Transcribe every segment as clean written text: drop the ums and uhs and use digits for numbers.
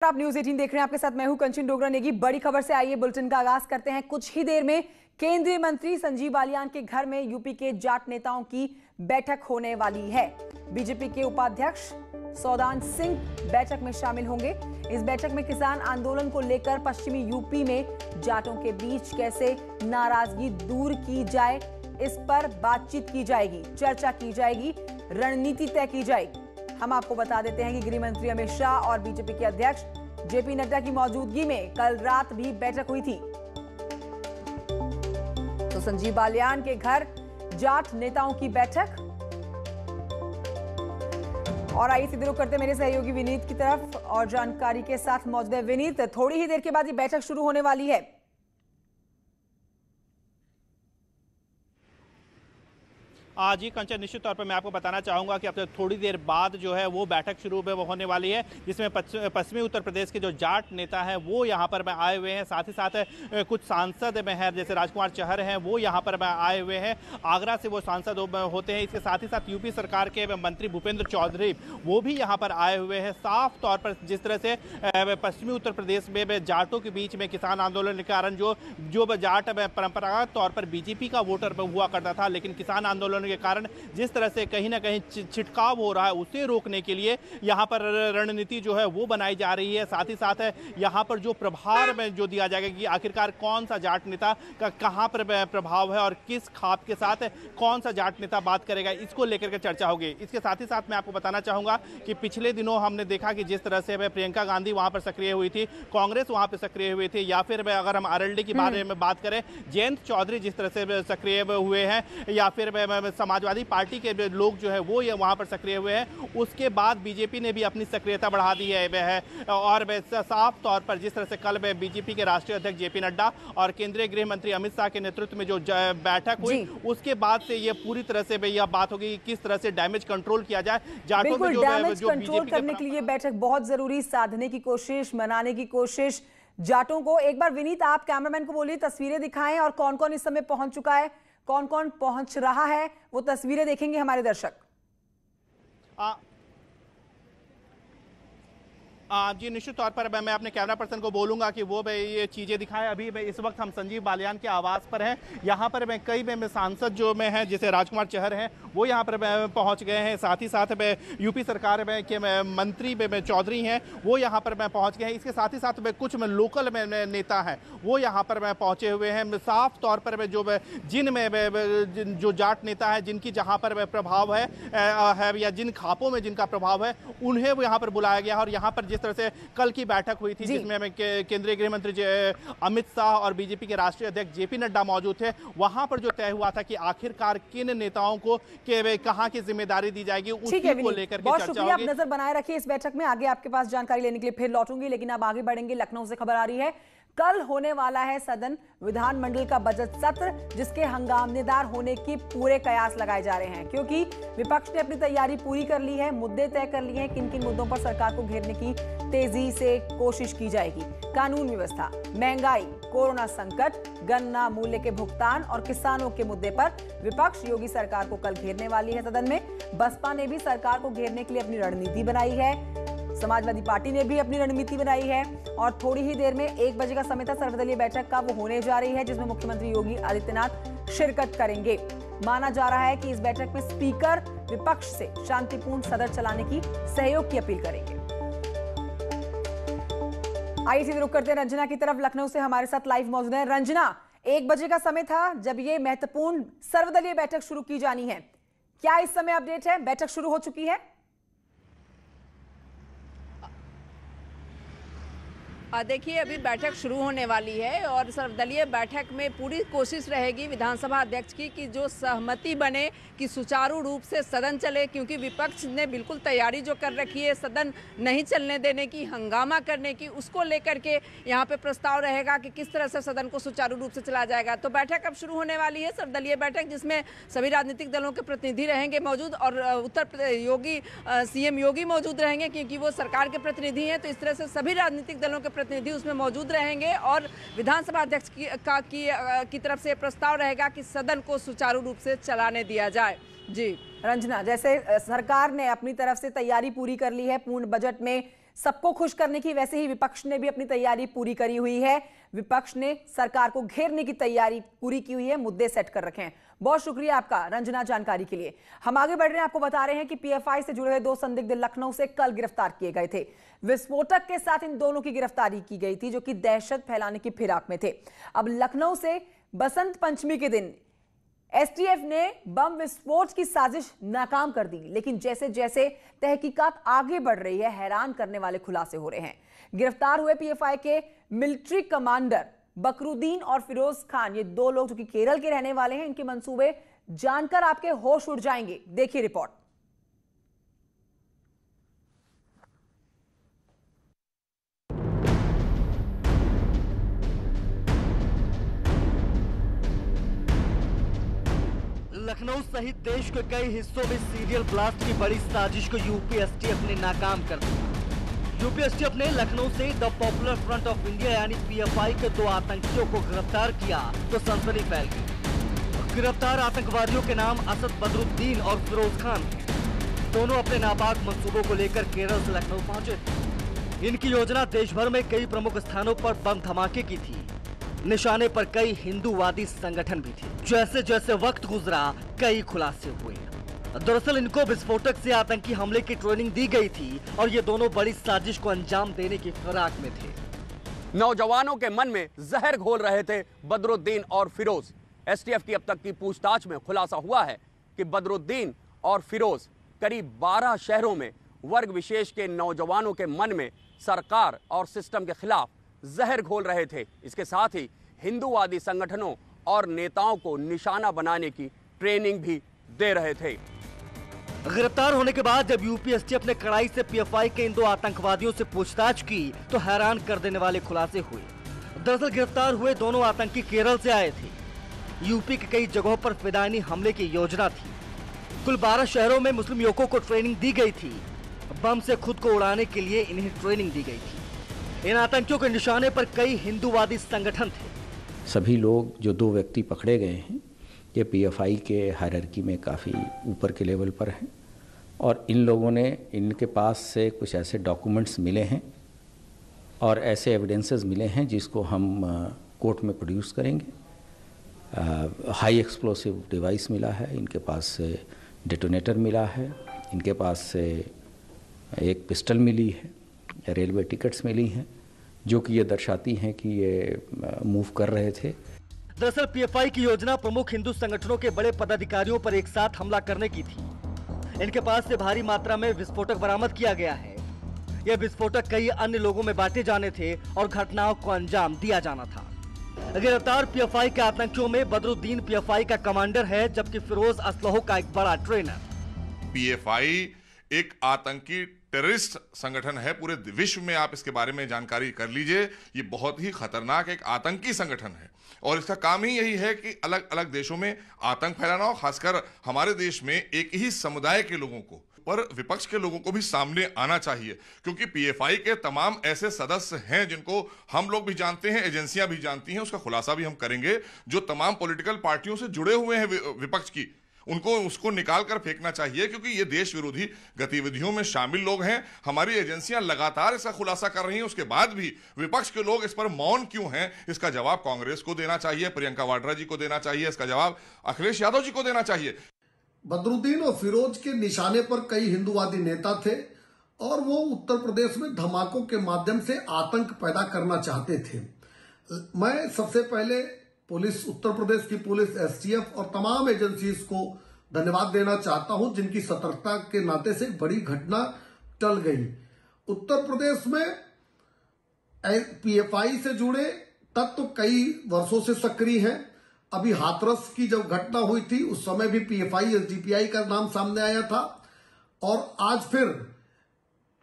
आप न्यूज 18 देख रहे हैं। आपके साथ मैं हूं कंचन डोगरा नेगी। बड़ी खबर से आइए बुलेटिन का आगाज करते हैं। कुछ ही देर में केंद्रीय मंत्री संजीव बालियान के घर में यूपी के जाट नेताओं की बैठक होने वाली है। बीजेपी के उपाध्यक्ष सौदान सिंह बैठक में शामिल होंगे। इस बैठक में किसान आंदोलन को लेकर पश्चिमी यूपी में जाटों के बीच कैसे नाराजगी दूर की जाए, इस पर बातचीत की जाएगी, चर्चा की जाएगी, रणनीति तय की जाएगी। हम आपको बता देते हैं कि गृह मंत्री अमित शाह और बीजेपी के अध्यक्ष जेपी नड्डा की मौजूदगी में कल रात भी बैठक हुई थी। तो संजीव बालियान के घर जाट नेताओं की बैठक। और आइए सीधे रुख करते मेरे सहयोगी विनीत की तरफ और जानकारी के साथ मौजूद है विनीत। थोड़ी ही देर के बाद ये बैठक शुरू होने वाली है। जी कंचन, निश्चित तौर पर मैं आपको बताना चाहूँगा कि अब थोड़ी देर बाद जो है वो बैठक शुरू होने वाली है, जिसमें पश्चिमी उत्तर प्रदेश के जो जाट नेता हैं वो यहाँ पर आए हुए हैं। साथ ही साथ कुछ सांसद में हैं, जैसे राजकुमार चहर हैं, वो यहाँ पर आए हुए हैं। आगरा से वो सांसद होते हैं। इसके साथ ही साथ यूपी सरकार के मंत्री भूपेंद्र चौधरी वो भी यहाँ पर आए हुए हैं। साफ तौर पर जिस तरह से पश्चिमी उत्तर प्रदेश में जाटों के बीच में किसान आंदोलन के कारण जो जाट परंपरागत तौर पर बीजेपी का वोटर हुआ करता था, लेकिन किसान आंदोलन के कारण जिस तरह से कहीं ना कहीं छिटकाव हो रहा है, उसे रोकने के लिए यहाँ पर रणनीति जो है वो बनाई जा रही है। साथ ही साथ यहाँ पर जो प्रभार में जो दिया जाएगा कि आखिरकार कौन सा जाट नेता का कहाँ पर प्रभाव है और किस खाप के साथ कौन सा जाट नेता बात करेगा, इसको लेकर के चर्चा होगी। इसके साथ ही साथ मैं आपको बताना चाहूंगा कि पिछले दिनों हमने देखा कि जिस तरह से प्रियंका गांधी वहां पर सक्रिय हुई थी, कांग्रेस वहां पर सक्रिय हुई थी, या फिर अगर हम आरएलडी के बारे में बात करें, जयंत चौधरी जिस तरह से सक्रिय हुए हैं, या फिर समाजवादी पार्टी के लोग जो है वो ये वहां पर सक्रिय हुए हैं। उसके बाद बीजेपी ने भी अपनी सक्रियता बढ़ा दी है और साफ तौर पर जिस तरह से कल बीजेपी के राष्ट्रीय अध्यक्ष जेपी नड्डा और केंद्रीय गृह मंत्री अमित शाह के नेतृत्व में जो बैठक हुई, उसके बाद से ये पूरी तरह से यह बात होगी कि किस तरह से डैमेज कंट्रोल किया जाए। जाटों में जो कंट्रोल करने के लिए बैठक बहुत जरूरी, साधने की कोशिश, मनाने की कोशिश जाटों को। एक बार विनीत आप कैमरामैन को बोलिए तस्वीरें दिखाएं और कौन कौन इस समय पहुंच चुका है, कौन कौन पहुंच रहा है, वो तस्वीरें देखेंगे हमारे दर्शक। जी निश्चित तौर पर मैं अपने कैमरा पर्सन को बोलूंगा कि वो ये चीज़ें दिखाएं। अभी इस वक्त हम संजीव बालियान के आवास पर हैं। यहाँ पर कई सांसद जो में हैं, जैसे राजकुमार चहर हैं, वो यहाँ पर पहुँच गए हैं। साथ ही साथ यूपी सरकार के मंत्री चौधरी हैं, वो यहाँ पर पहुँच गए हैं। इसके साथ ही साथ कुछ लोकल नेता हैं वो यहाँ पर पहुँचे हुए हैं। साफ तौर पर जो जाट नेता है, जिनकी जहाँ पर प्रभाव है या जिन खापों में जिनका प्रभाव है, उन्हें वो यहाँ पर बुलाया गया। और यहाँ पर जिस तरह से कल की बैठक हुई थी, जिसमें केंद्रीय गृह मंत्री अमित शाह और बीजेपी के राष्ट्रीय अध्यक्ष जेपी नड्डा मौजूद थे, वहां पर जो तय हुआ था कि आखिरकार किन नेताओं को कहां की जिम्मेदारी दी जाएगी, उसी को लेकर के चर्चा होगी। आप नजर बनाए रखिए इस बैठक में। आगे आपके पास जानकारी लेने के लिए फिर लौटूंगी, लेकिन अब आगे बढ़ेंगे। लखनऊ से खबर आ रही है, कल होने वाला है सदन विधानमंडल का बजट सत्र, जिसके हंगामेदार होने की पूरे कयास लगाए जा रहे हैं, क्योंकि विपक्ष ने अपनी तैयारी पूरी कर ली है। मुद्दे तय कर लिए हैं, किन किन मुद्दों पर सरकार को घेरने की तेजी से कोशिश की जाएगी। कानून व्यवस्था, महंगाई, कोरोना संकट, गन्ना मूल्य के भुगतान और किसानों के मुद्दे पर विपक्ष योगी सरकार को कल घेरने वाली है। सदन में बसपा ने भी सरकार को घेरने के लिए अपनी रणनीति बनाई है, समाजवादी पार्टी ने भी अपनी रणनीति बनाई है। और थोड़ी ही देर में 1 बजे का समय था सर्वदलीय बैठक का, वो होने जा रही है, जिसमें मुख्यमंत्री योगी आदित्यनाथ शिरकत करेंगे। माना जा रहा है कि इस बैठक में स्पीकर विपक्ष से शांतिपूर्ण सदन चलाने की सहयोग की अपील करेंगे। आइए सीधे रुख करते हैं रंजना की तरफ। लखनऊ से हमारे साथ लाइव मौजूद है रंजना। 1 बजे का समय था जब ये महत्वपूर्ण सर्वदलीय बैठक शुरू की जानी है, क्या इस समय अपडेट है? बैठक शुरू हो चुकी है? देखिए अभी बैठक शुरू होने वाली है और सर्वदलीय बैठक में पूरी कोशिश रहेगी विधानसभा अध्यक्ष की कि जो सहमति बने कि सुचारू रूप से सदन चले, क्योंकि विपक्ष ने बिल्कुल तैयारी जो कर रखी है सदन नहीं चलने देने की, हंगामा करने की, उसको लेकर के यहाँ पे प्रस्ताव रहेगा कि किस तरह से सदन को सुचारू रूप से चलाया जाएगा। तो बैठक अब शुरू होने वाली है, सर्वदलीय बैठक, जिसमें सभी राजनीतिक दलों के प्रतिनिधि रहेंगे मौजूद और उत्तर प्रदेश सीएम योगी मौजूद रहेंगे, क्योंकि वो सरकार के प्रतिनिधि हैं। तो इस तरह से सभी राजनीतिक दलों के प्रतिनिधि उसमें मौजूद रहेंगे और विधानसभा अध्यक्ष की तरफ से प्रस्ताव रहेगा कि सदन को सुचारू रूप से चलाने दिया जाए। जी रंजना, जैसे सरकार ने अपनी तरफ से तैयारी पूरी कर ली है, पूर्ण बजट में सबको खुश करने की वैसे ही विपक्ष ने भी अपनी तैयारी पूरी करी हुई है। विपक्ष ने सरकार को घेरने की तैयारी पूरी की हुई है, मुद्दे सेट कर रखे हैं। बहुत शुक्रिया आपका रंजना, जानकारी के लिए। हम आगे बढ़ रहे हैं, आपको बता रहे हैं कि पीएफआई से जुड़े हुए 2 संदिग्ध लखनऊ से कल गिरफ्तार किए गए थे। विस्फोटक के साथ इन दोनों की गिरफ्तारी की गई थी, जो कि दहशत फैलाने की फिराक में थे। अब लखनऊ से बसंत पंचमी के दिन एसटीएफ ने बम विस्फोट की साजिश नाकाम कर दी, लेकिन जैसे जैसे तहकीकात आगे बढ़ रही है, हैरान करने वाले खुलासे हो रहे हैं। गिरफ्तार हुए पीएफआई के मिलिट्री कमांडर बकरुद्दीन और फिरोज खान, ये 2 लोग जो कि केरल के रहने वाले हैं, इनके मंसूबे जानकर आपके होश उड़ जाएंगे। देखिए रिपोर्ट। लखनऊ सहित देश के कई हिस्सों में सीरियल ब्लास्ट की बड़ी साजिश को यूपी एसटीएफ ने नाकाम कर दिया। यूपी एसटीएफ ने लखनऊ से the popular front of India यानी पीएफआई के 2 आतंकियों को गिरफ्तार किया तो सनसनी फैल गई। गिरफ्तार आतंकवादियों के नाम असद बदरुद्दीन और फिरोज खान थे। दोनों अपने नापाक मंसूबों को लेकर केरल से लखनऊ पहुंचे थे। इनकी योजना देश भर में कई प्रमुख स्थानों पर बम धमाके की थी। निशाने पर कई हिंदूवादी संगठन भी थे। जैसे जैसे वक्त गुजरा, कई खुलासे हुए। दरअसल इनको विस्फोटक से आतंकी हमले की ट्रेनिंग दी गई थी और ये दोनों बड़ी साजिश को अंजाम देने की फिराक में थे। नौजवानों के मन में जहर घोल रहे थे बदरुद्दीन और फिरोज। एसटीएफ की अब तक की पूछताछ में खुलासा हुआ है कि बदरुद्दीन और फिरोज करीब 12 शहरों में वर्ग विशेष के नौजवानों के मन में सरकार और सिस्टम के खिलाफ जहर घोल रहे थे। इसके साथ ही हिंदूवादी संगठनों और नेताओं को निशाना बनाने की ट्रेनिंग भी दे रहे थे। गिरफ्तार होने के बाद जब यूपी एसटीएफ ने कड़ाई से पीएफआई के इन 2 आतंकवादियों से पूछताछ की तो हैरान कर देने वाले खुलासे हुए। दरअसल गिरफ्तार हुए दोनों आतंकी केरल से आए थे। यूपी के कई जगहों पर फिदायनी हमले की योजना थी। कुल 12 शहरों में मुस्लिम युवकों को ट्रेनिंग दी गई थी। बम से खुद को उड़ाने के लिए इन्हें ट्रेनिंग दी गई थी। इन आतंकियों के निशाने पर कई हिंदूवादी संगठन थे। सभी लोग जो 2 व्यक्ति पकड़े गए हैं ये पीएफआई के हायरार्की में काफ़ी ऊपर के लेवल पर हैं और इन लोगों ने इनके पास से कुछ ऐसे डॉक्यूमेंट्स मिले हैं और ऐसे एविडेंसेस मिले हैं जिसको हम कोर्ट में प्रोड्यूस करेंगे। हाई एक्सप्लोसिव डिवाइस मिला है, इनके पास से डेटोनेटर मिला है, इनके पास से एक पिस्टल मिली है, रेलवे टिकट्स मिली हैं जो कि ये दर्शाती हैं कि ये मूव कर रहे थे। दरअसल पीएफआई की योजना प्रमुख हिंदू संगठनों के बड़े पदाधिकारियों पर एक साथ हमला करने की थी। इनके पास से भारी मात्रा में विस्फोटक बरामद किया गया है। यह विस्फोटक कई अन्य लोगों में बांटे जाने थे और घटनाओं को अंजाम दिया जाना था। गिरफ्तार पीएफआई के आतंकियों में बदरुद्दीन पीएफआई का कमांडर है, जबकि फिरोज असलहों का एक बड़ा ट्रेनर। पीएफआई एक आतंकी टेररिस्ट संगठन है। पूरे विश्व में आप इसके बारे में जानकारी कर लीजिए। ये बहुत ही खतरनाक एक आतंकी संगठन है और इसका काम ही यही है कि अलग अलग देशों में आतंक फैलाना और खासकर हमारे देश में एक ही समुदाय के लोगों को, पर विपक्ष के लोगों को भी सामने आना चाहिए, क्योंकि पीएफआई के तमाम ऐसे सदस्य हैं जिनको हम लोग भी जानते हैं, एजेंसियां भी जानती हैं। उसका खुलासा भी हम करेंगे। जो तमाम पॉलिटिकल पार्टियों से जुड़े हुए हैं विपक्ष की, उनको उसको निकाल कर फेंकना चाहिए, क्योंकि ये देश विरोधी गतिविधियों में शामिल लोग हैं। हमारी एजेंसियां लगातार इसका खुलासा कर रही हैं, उसके बाद भी विपक्ष के लोग इस पर मौन क्यों हैं? इसका जवाब कांग्रेस को देना चाहिए, प्रियंका वाड्रा जी को देना चाहिए, इसका जवाब अखिलेश यादव जी को देना चाहिए। बदरुद्दीन और फिरोज के निशाने पर कई हिंदूवादी नेता थे और वो उत्तर प्रदेश में धमाकों के माध्यम से आतंक पैदा करना चाहते थे। मैं सबसे पहले पुलिस, उत्तर प्रदेश की पुलिस, एसटीएफ और तमाम एजेंसीज को धन्यवाद देना चाहता हूं, जिनकी सतर्कता के नाते से बड़ी घटना टल गई। उत्तर प्रदेश में पीएफआई से जुड़े तत्व कई वर्षों से सक्रिय हैं। अभी हाथरस की जब घटना हुई थी उस समय भी पीएफआई एसडीपीआई का नाम सामने आया था और आज फिर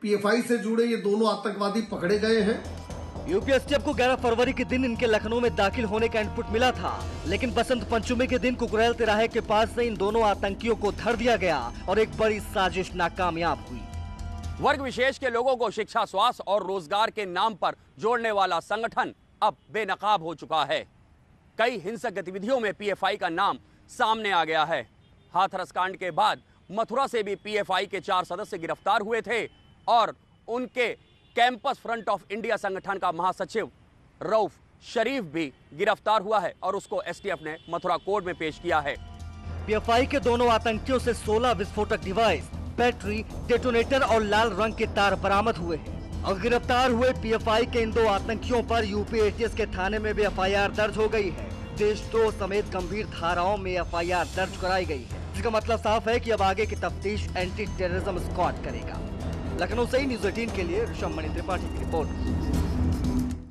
पीएफआई से जुड़े ये दोनों आतंकवादी पकड़े गए हैं। यूपी एसटीएफ को 11 फरवरी के दिन इनके लखनऊ में दाखिल होने का इनपुट मिला था, लेकिन बसंत पंचमी के दिन कुकरेल तिराहे के पास से इन दोनों आतंकियों को धर दिया गया और एक बड़ी साजिश नाकामयाब हुई। वर्ग विशेष के लोगों को शिक्षा, स्वास्थ्य और रोजगार के नाम पर जोड़ने वाला संगठन अब बेनकाब हो चुका है। कई हिंसक गतिविधियों में पीएफआई का नाम सामने आ गया है। हाथरस कांड के बाद मथुरा से भी पीएफआई के 4 सदस्य गिरफ्तार हुए थे और उनके कैंपस फ्रंट ऑफ इंडिया संगठन का महासचिव रऊफ शरीफ भी गिरफ्तार हुआ है और उसको एसटीएफ ने मथुरा कोर्ट में पेश किया है। पीएफआई के दोनों आतंकियों से 16 विस्फोटक डिवाइस, बैटरी, डेटोनेटर और लाल रंग के तार बरामद हुए हैं और गिरफ्तार हुए पीएफआई के इन 2 आतंकियों पर यूपी एटीएस के थाने में भी एफआईआर दर्ज हो गई है। देशद्रोह समेत गंभीर धाराओं में एफआईआर दर्ज कराई गई है, जिसका मतलब साफ है कि अब आगे की तफ्तीश एंटी टेररिज्म स्क्वाड करेगा। लखनऊ से न्यूज़ 18 के लिए ऋषभमणि त्रिपाठी की रिपोर्ट।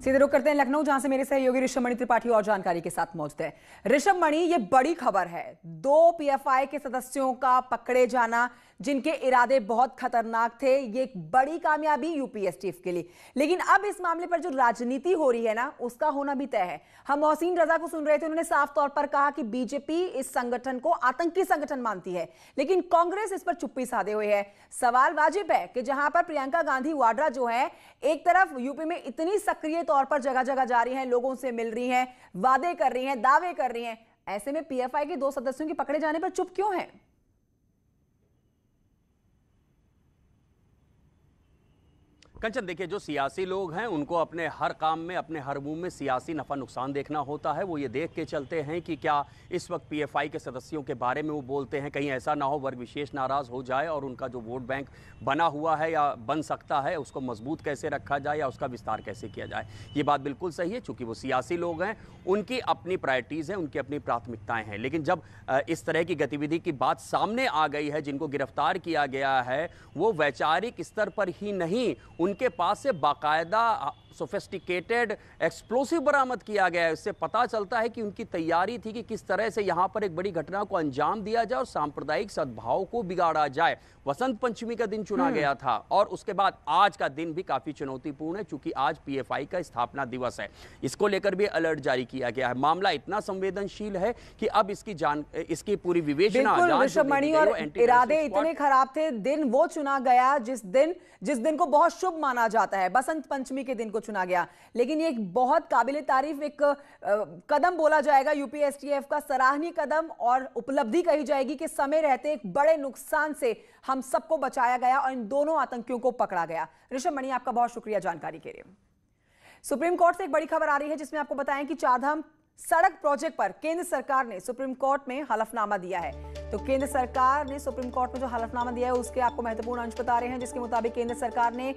सीधे रुक करते हैं लखनऊ, जहां से मेरे सहयोगी ऋषभमणि त्रिपाठी और जानकारी के साथ मौजूद है। ऋषभमणि, ये बड़ी खबर है, 2 पीएफआई के सदस्यों का पकड़े जाना जिनके इरादे बहुत खतरनाक थे, ये एक बड़ी कामयाबी यूपी एसटीएफ के लिए। लेकिन अब इस मामले पर जो राजनीति हो रही है ना, उसका होना भी तय है। हम मोहसिन रजा को सुन रहे थे, उन्होंने साफ तौर पर कहा कि बीजेपी इस संगठन को आतंकी संगठन मानती है, लेकिन कांग्रेस इस पर चुप्पी साधे हुए है। सवाल वाजिब है कि जहां पर प्रियंका गांधी वाड्रा जो है, एक तरफ यूपी में इतनी सक्रिय तौर पर जगह जगह जा रही हैं, लोगों से मिल रही हैं, वादे कर रही हैं, दावे कर रही हैं, ऐसे में पीएफआई के 2 सदस्यों के पकड़े जाने पर चुप क्यों है? कंचन, देखिए, जो सियासी लोग हैं उनको अपने हर काम में, अपने हर मूव में सियासी नफा नुकसान देखना होता है। वो ये देख के चलते हैं कि क्या इस वक्त पीएफआई के सदस्यों के बारे में वो बोलते हैं, कहीं ऐसा ना हो वर्ग विशेष नाराज हो जाए और उनका जो वोट बैंक बना हुआ है या बन सकता है उसको मजबूत कैसे रखा जाए या उसका विस्तार कैसे किया जाए। ये बात बिल्कुल सही है, चूंकि वो सियासी लोग हैं, उनकी अपनी प्रायोरिटीज़ हैं, उनकी अपनी प्राथमिकताएं हैं। लेकिन जब इस तरह की गतिविधि की बात सामने आ गई है, जिनको गिरफ्तार किया गया है वो वैचारिक स्तर पर ही नहीं, उनके पास से बाकायदा सोफिस्टिकेटेड एक्सप्लोसिव बरामद किया गया है। इससे पता चलता है कि उनकी तैयारी थी कि किस तरह से यहां पर एक बड़ी घटना को अंजाम दिया जाए और सांप्रदायिक सद्भाव को बिगाड़ा जाए। वसंत पंचमी का दिन चुना गया था और उसके बाद आज का दिन भी काफी चुनौतीपूर्ण है, चूंकि आज पीएफआई का स्थापना दिवस है। इसको लेकर भी अलर्ट जारी किया गया है। मामला इतना संवेदनशील है कि अब इसकी पूरी विवेचना, ऋषभमणि, और इरादे इतने खराब थे। दिन वो चुना गया जिस दिन को बहुत शुभ माना जाता है, बसंत पंचमी के दिन को चुना गया। लेकिन ये एक बहुत काबिले तारीफ एक कदम बोला जाएगा यूपी एसटीएफ का, सराहनीय कदम और उपलब्धि कही जाएगी कि समय रहते एक बड़े नुकसान से हम सबको बचाया गया और इन दोनों आतंकियों को पकड़ा गया। ऋषभमणि, आपका बहुत शुक्रिया जानकारी के लिए। सुप्रीम कोर्ट से एक बड़ी खबर आ रही है, जिसमें आपको बताएं कि चारधाम सड़क प्रोजेक्ट पर केंद्र सरकार ने सुप्रीम कोर्ट में हलफनामा दिया है। तो केंद्र सरकार ने सुप्रीम कोर्ट में जो हलफनामा दिया है उसके आपको महत्वपूर्ण अंश बता रहे हैं, जिसके मुताबिक केंद्र सरकार ने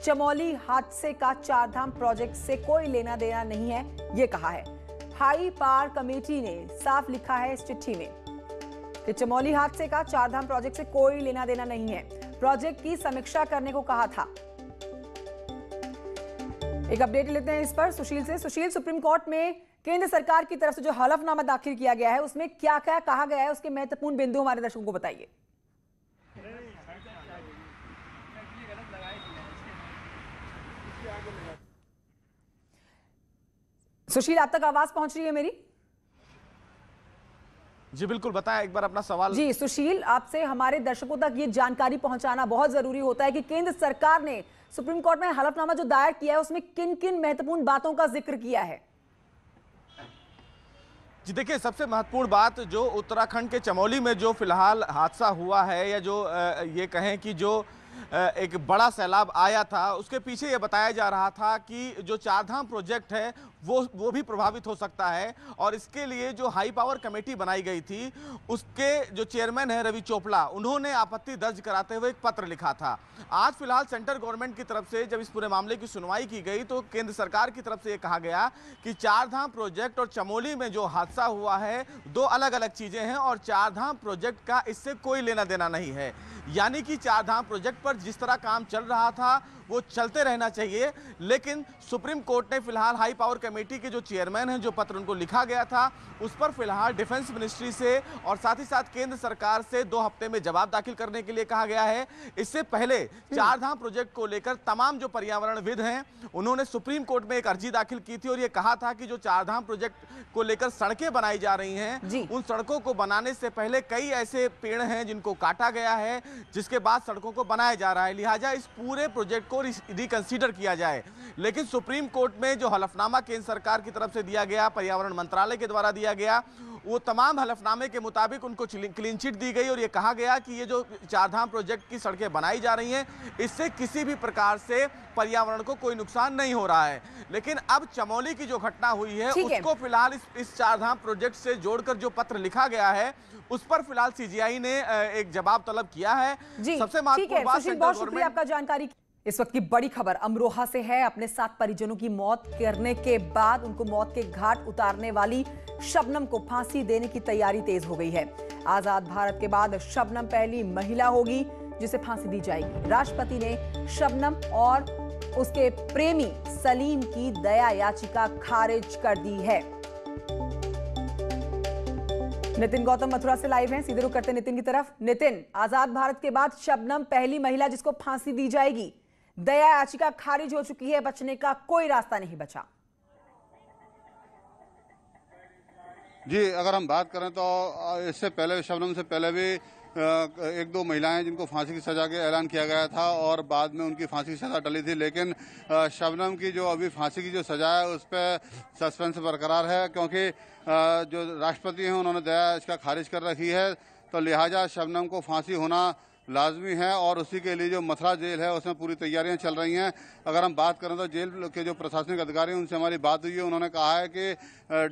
चमोली हादसे का चारधाम प्रोजेक्ट से कोई लेना देना नहीं है, यह कहा है। हाई पावर कमेटी ने साफ लिखा है इस चिट्ठी में कि चमोली हादसे का चारधाम प्रोजेक्ट से कोई लेना देना नहीं है, प्रोजेक्ट की समीक्षा करने को कहा था। एक अपडेट लेते हैं इस पर सुशील से। सुशील, सुप्रीम कोर्ट में केंद्र सरकार की तरफ से जो हलफनामा दाखिल किया गया है उसमें क्या क्या कहा गया है, उसके महत्वपूर्ण बिंदु हमारे दर्शकों को बताइए। सुशील, आप तक आवाज पहुंच रही है मेरी? जी बिल्कुल, बताएं एक बार अपना सवाल। जी सुशील, आपसे हमारे दर्शकों तक ये जानकारी पहुंचाना बहुत जरूरी होता है कि केंद्र सरकार ने सुप्रीम कोर्ट में हलफनामा जो दायर किया है उसमें किन किन महत्वपूर्ण बातों का जिक्र किया है। जी देखिए, सबसे महत्वपूर्ण बात जो उत्तराखंड के चमोली में जो फिलहाल हादसा हुआ है, या जो ये कहें कि जो एक बड़ा सैलाब आया था, उसके पीछे ये बताया जा रहा था कि जो चारधाम प्रोजेक्ट है वो भी प्रभावित हो सकता है। और इसके लिए जो हाई पावर कमेटी बनाई गई थी उसके जो चेयरमैन है रवि चोपड़ा, उन्होंने आपत्ति दर्ज कराते हुए एक पत्र लिखा था। आज फिलहाल सेंट्रल गवर्नमेंट की तरफ से जब इस पूरे मामले की सुनवाई की गई तो केंद्र सरकार की तरफ से ये कहा गया कि चारधाम प्रोजेक्ट और चमोली में जो हादसा हुआ है 2 अलग अलग चीजें हैं और चारधाम प्रोजेक्ट का इससे कोई लेना देना नहीं है। यानी कि चारधाम प्रोजेक्ट पर जिस तरह काम चल रहा था वो चलते रहना चाहिए। लेकिन सुप्रीम कोर्ट ने फिलहाल हाई पावर कमेटी के जो चेयरमैन हैं, जो पत्र उनको लिखा गया था, उस पर फिलहाल डिफेंस मिनिस्ट्री से और साथ ही साथ केंद्र सरकार से 2 हफ्ते में जवाब दाखिल करने के लिए कहा गया है। इससे पहले चारधाम प्रोजेक्ट को लेकर तमाम जो पर्यावरणविद हैं उन्होंने सुप्रीम कोर्ट में एक अर्जी दाखिल की थी और ये कहा था कि जो चारधाम प्रोजेक्ट को लेकर सड़कें बनाई जा रही हैं, उन सड़कों को बनाने से पहले कई ऐसे पेड़ हैं जिनको काटा गया है, जिसके बाद सड़कों को बनाया जा रहा है। लिहाजा इस पूरे प्रोजेक्ट को को रिकंसीडर किया जाए। लेकिन सुप्रीम कोर्ट में जो हलफनामा केंद्र सरकार की तरफ से दिया गया, पर्यावरण मंत्रालय के द्वारा दिया गया, वो तमाम हलफनामे के मुताबिक उनको क्लीन चिट दी गई और ये कहा गया कि ये जो चारधाम प्रोजेक्ट की सड़कें बनाई जा रही हैं, इससे किसी भी प्रकार से पर्यावरण को कोई नुकसान नहीं हो रहा है। लेकिन अब चमोली की जो घटना हुई है उसको फिलहाल इस चारधाम प्रोजेक्ट से जोड़कर जो पत्र लिखा गया है उस पर फिलहाल सीजीआई ने एक जवाब तलब किया है। सबसे महत्वपूर्ण बात, बहुत शुक्रिया आपका जानकारी। इस वक्त की बड़ी खबर अमरोहा से है। अपने 7 परिजनों की मौत करने के बाद उनको मौत के घाट उतारने वाली शबनम को फांसी देने की तैयारी तेज हो गई है। आजाद भारत के बाद शबनम पहली महिला होगी जिसे फांसी दी जाएगी। राष्ट्रपति ने शबनम और उसके प्रेमी सलीम की दया याचिका खारिज कर दी है। नितिन गौतम मथुरा से लाइव हैं, सीधे रुख करते नितिन की तरफ। नितिन, आजाद भारत के बाद शबनम पहली महिला जिसको फांसी दी जाएगी, दया याचिका खारिज हो चुकी है, बचने का कोई रास्ता नहीं बचा। जी, अगर हम बात करें तो इससे पहले, शबनम से पहले भी 1-2 महिलाएं जिनको फांसी की सजा के ऐलान किया गया था और बाद में उनकी फांसी की सजा टली थी। लेकिन शबनम की जो अभी फांसी की जो सजा है उस पर सस्पेंस बरकरार है, क्योंकि जो राष्ट्रपति हैं उन्होंने दया याचिका खारिज कर रखी है। तो लिहाजा शबनम को फांसी होना लाजमी है और उसी के लिए जो मथुरा जेल है उसमें पूरी तैयारियां चल रही हैं। अगर हम बात करें तो जेल के जो प्रशासनिक अधिकारी हैं उनसे हमारी बात हुई है, उन्होंने कहा है कि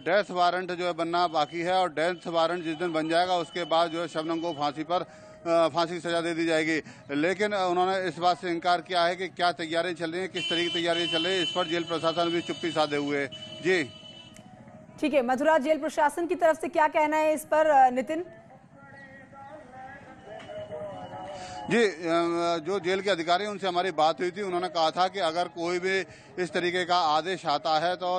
डेथ वारंट जो है बनना बाकी है और डेथ वारंट जिस दिन बन जाएगा उसके बाद जो है शबनम को फांसी की सजा दे दी जाएगी। लेकिन उन्होंने इस बात से इनकार किया है कि क्या तैयारियां चल रही हैं, किस तरीके की तैयारियां चल रही है, इस पर जेल प्रशासन भी चुप्पी साधे हुए। जी ठीक है, मथुरा जेल प्रशासन की तरफ से क्या कहना है इस पर नितिन? जी, जो जेल के अधिकारी हैं उनसे हमारी बात हुई थी, उन्होंने कहा था कि अगर कोई भी इस तरीके का आदेश आता है तो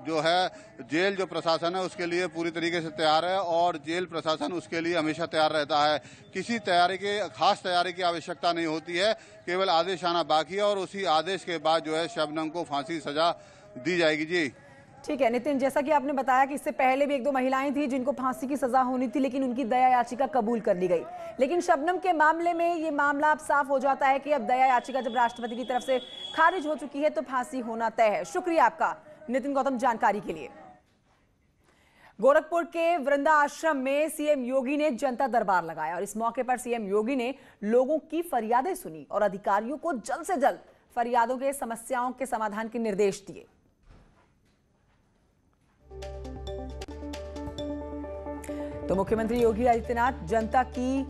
जो है जेल जो प्रशासन है उसके लिए पूरी तरीके से तैयार है और जेल प्रशासन उसके लिए हमेशा तैयार रहता है। किसी खास तैयारी की आवश्यकता नहीं होती है, केवल आदेश आना बाकी है और उसी आदेश के बाद जो है शबनम को फांसी की सजा दी जाएगी। जी ठीक है नितिन, जैसा कि आपने बताया कि इससे पहले भी 1-2 महिलाएं थी जिनको फांसी की सजा होनी थी, लेकिन उनकी दया याचिका कबूल कर ली गई। लेकिन शबनम के मामले में ये मामला अब साफ हो जाता है कि अब दया याचिका जब राष्ट्रपति की तरफ से खारिज हो चुकी है तो फांसी होना तय है। शुक्रिया आपका नितिन गौतम जानकारी के लिए। गोरखपुर के वृंदा आश्रम में सीएम योगी ने जनता दरबार लगाया और इस मौके पर सीएम योगी ने लोगों की फरियादें सुनी और अधिकारियों को जल्द से जल्द फरियादों के समस्याओं के समाधान के निर्देश दिए। तो मुख्यमंत्री योगी आदित्यनाथ जनता की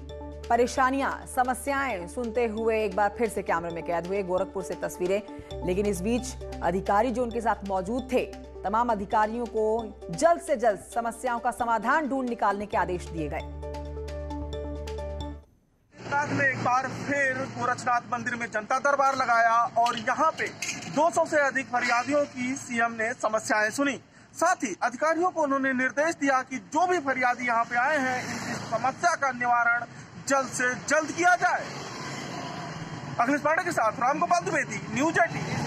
परेशानियां, समस्याएं सुनते हुए एक बार फिर से कैमरे में कैद हुए। गोरखपुर से तस्वीरें। लेकिन इस बीच अधिकारी जो उनके साथ मौजूद थे, तमाम अधिकारियों को जल्द से जल्द समस्याओं का समाधान ढूंढ निकालने के आदेश दिए गए। में एक बार फिर गोरखनाथ मंदिर में जनता दरबार लगाया और यहाँ पे 200 से अधिक फरियादियों की सीएम ने समस्याएं सुनी। साथ ही अधिकारियों को उन्होंने निर्देश दिया कि जो भी फरियादी यहाँ पे आए हैं इनकी समस्या का निवारण जल्द से जल्द किया जाए। अखिलेश पांडे के साथ रामगोपाल द्विवेदी, न्यूज़ 18।